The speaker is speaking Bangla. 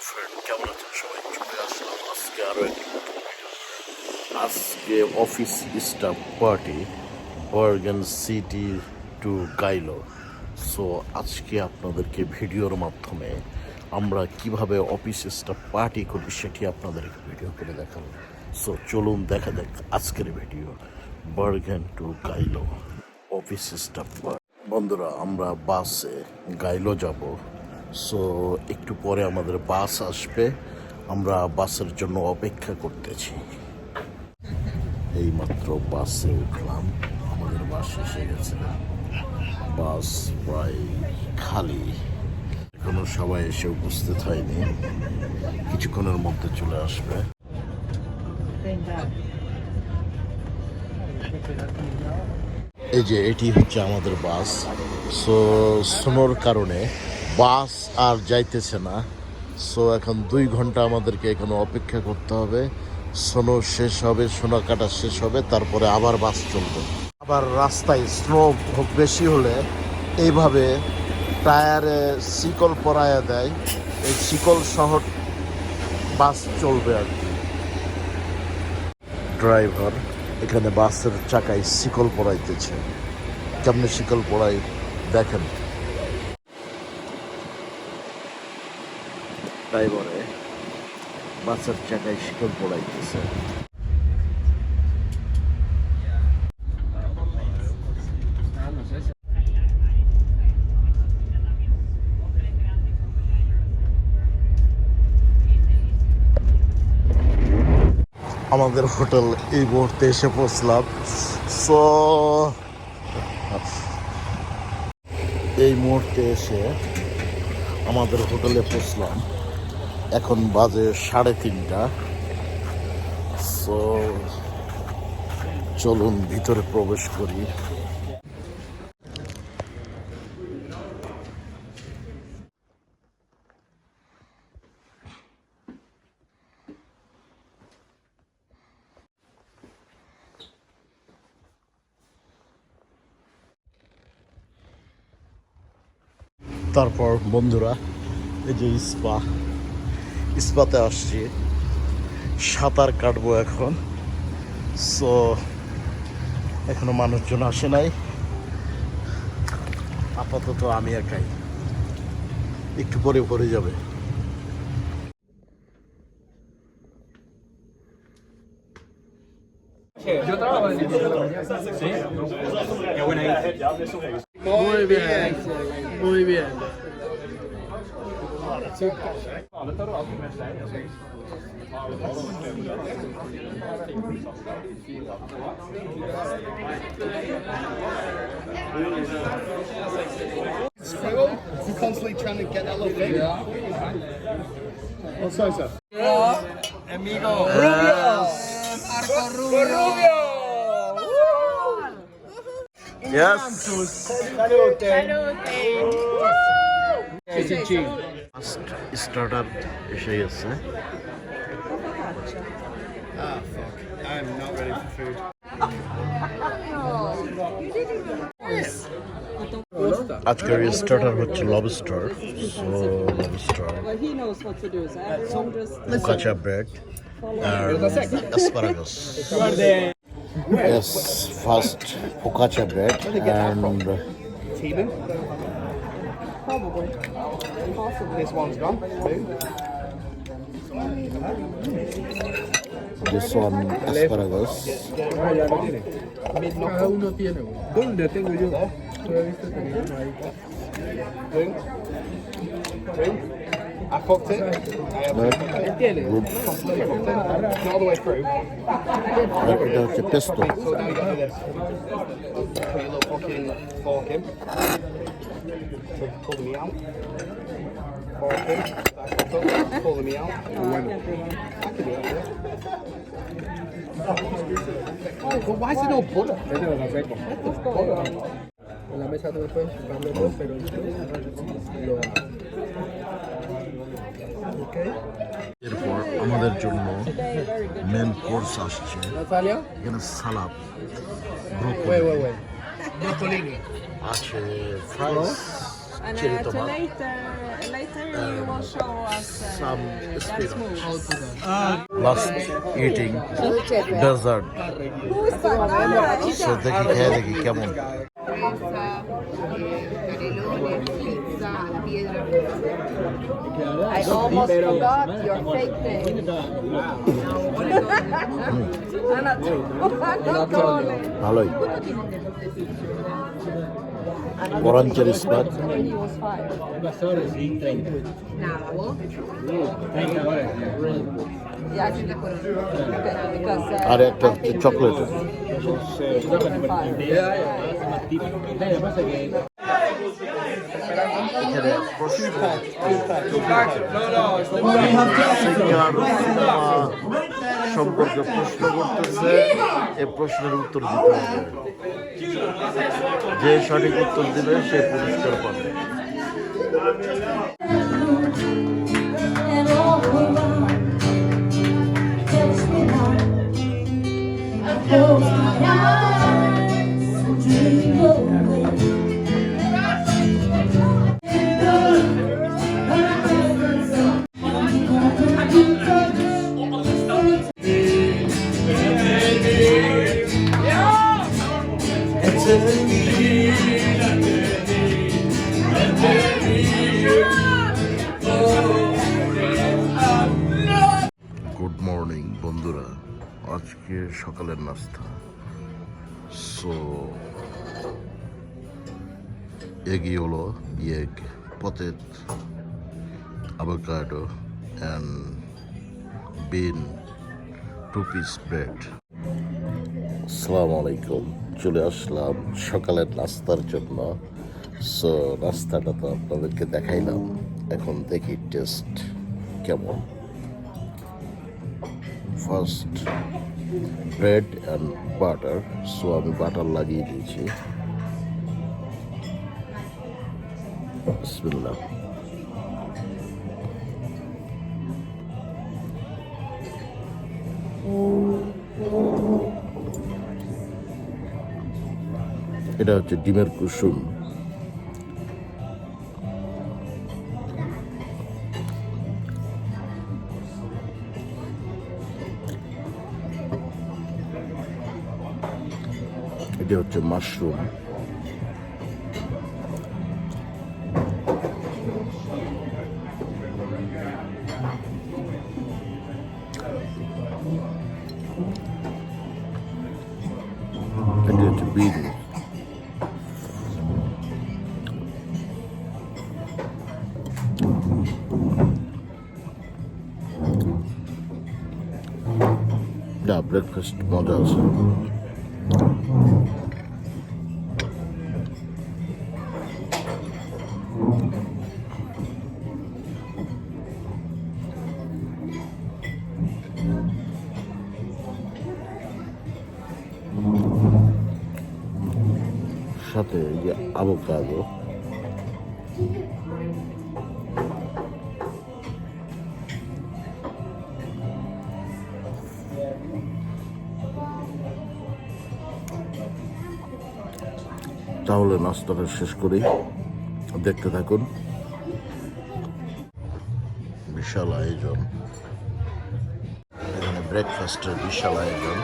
ফ্রেন্ড, কেমন আছেন সবাই? চলে আসলাম আজকে আরও একটি নতুন ভিডিও। আজকে office staff party Bergen city to Geilo. So আজকে আপনাদেরকে ভিডিওর মাধ্যমে আমরা কিভাবে অফিস স্টাফ পার্টি করি সেটি আপনাদেরকে ভিডিও করে দেখাবো। সো চলুন দেখা যাক আজকের video Bergen to Geilo office staff party. বন্ধুরা, আমরা বাসে গাইলো যাব। সো একটু পরে আমাদের বাস আসবে, আমরা বাসের জন্য অপেক্ষা করতেছি। এইমাত্র বাসে উঠলাম, আমাদের বাস এসে গেছে। বাস প্রায় খালি, এখনো সবাই এসে উপস্থিত হয়নি, কিছুক্ষণের মধ্যে চলে আসবে। এই যে এটি হচ্ছে আমাদের বাস। সো স্নোর কারণে বাস আর যাইতেছে না। সো এখন 2 ঘন্টা আমাদেরকে এখানে অপেক্ষা করতে হবে। স্নো শেষ হবে, সোনা কাটা শেষ হবে, তারপরে আবার বাস চলবে। আবার রাস্তায় স্নো বেশি হলে এইভাবে টায়ারে শিকল পরাইয়া দেয়, এই শিকল সহ বাস চলবে আর কি। ড্রাইভার এখানে বাসের চাকায় শিকল পরাইতেছে। কেমনে শিকল পরাই দেখেন। ড্রাইভারে বাসের চাকায় শিকল পরাইতেছে। আমাদের হোটেল এই মুহূর্তে এসে পৌঁছলাম। সো এই মুহূর্তে এসে আমাদের হোটেলে পৌঁছলাম। এখন বাজে 3:30। সো চলুন ভিতরে প্রবেশ করি। তারপর বন্ধুরা, এই যে স্পাতে আসছি, সাঁতার কাটবো এখন। সো এখনো মানুষজন আসে নাই, আপাতত আমি একাই, একটু পরে পরে যাবে। Muy bien, muy bien. You're constantly trying to get that little thing. What's that, sir? Amigo. Marco Rubio. Yes. Salute. First starter এসে গেছে। Ah, fuck. I'm not ready for food. আজকের স্টার্টার হচ্ছে lobster. So lobster, Well, he knows what to do, so everyone just focaccia bread and asparagus. Yes, first focaccia bread and Teeman. probably, possibly. This one's gone. this one asparagus. Cada uno tiene uno. ¿Dónde tengo yo? Drink. I cooked it. Good. Not all the way through. আর এটা হচ্ছে pesto. So now you gotta do this. Put your little fucking fork in. So pull the meat out. Fork in. Pull the meat out. No, I can't do that. I can do that, yeah. Oh, but why is there no butter? It's going. En la mesa después, Pablo, pero lo Okay. এরপর আমাদের জন্য Today, very good. Main course আসছে। Natalia? এখানে সালাদ, Wait. Broccolini. আছে fries, And chili to tomato, later you will show us some dance spin-offs. moves. Last eating dessert. So দেখি খেয়ে দেখি কেমন। I almost forgot your fake name. Anatole. ভালোই। Orange spot. He was fired. Yeah, because আর একটা হচ্ছে চকলেটের। এখানে সম্পর্কে প্রশ্ন করতেছে, এই প্রশ্নের উত্তর দিতে হবে। যে সঠিক উত্তর দিবে সে পুরস্কার পাবে। And all around tells me now I close my eyes and dream away. Good morning বন্ধুরা, আজকে সকালের নাস্তা। সো এগই হলো egg, potato, avocado and bean, 2 piece bread. আসসালামু আলাইকুম, চলে আসলাম সকালের নাস্তার জন্য। সো নাস্তাটা তো আপনাদেরকে দেখাইলাম, এখন দেখি টেস্ট কেমন। First bread and butter. So আমি বাটার লাগিয়ে দিয়েছি। বিসমিল্লাহ। এটা হচ্ছে ডিমের কুসুম। এটা হচ্ছে মাশরুম। এটা হচ্ছে বিন। না, ব্রেকফাস্ট মজা আছে। সাথে এই যে avocado, তাহলে নাস্তাটা শেষ করি, দেখতে থাকুন। বিশাল আয়োজন, এখানে ব্রেকফাস্টের বিশাল আয়োজন।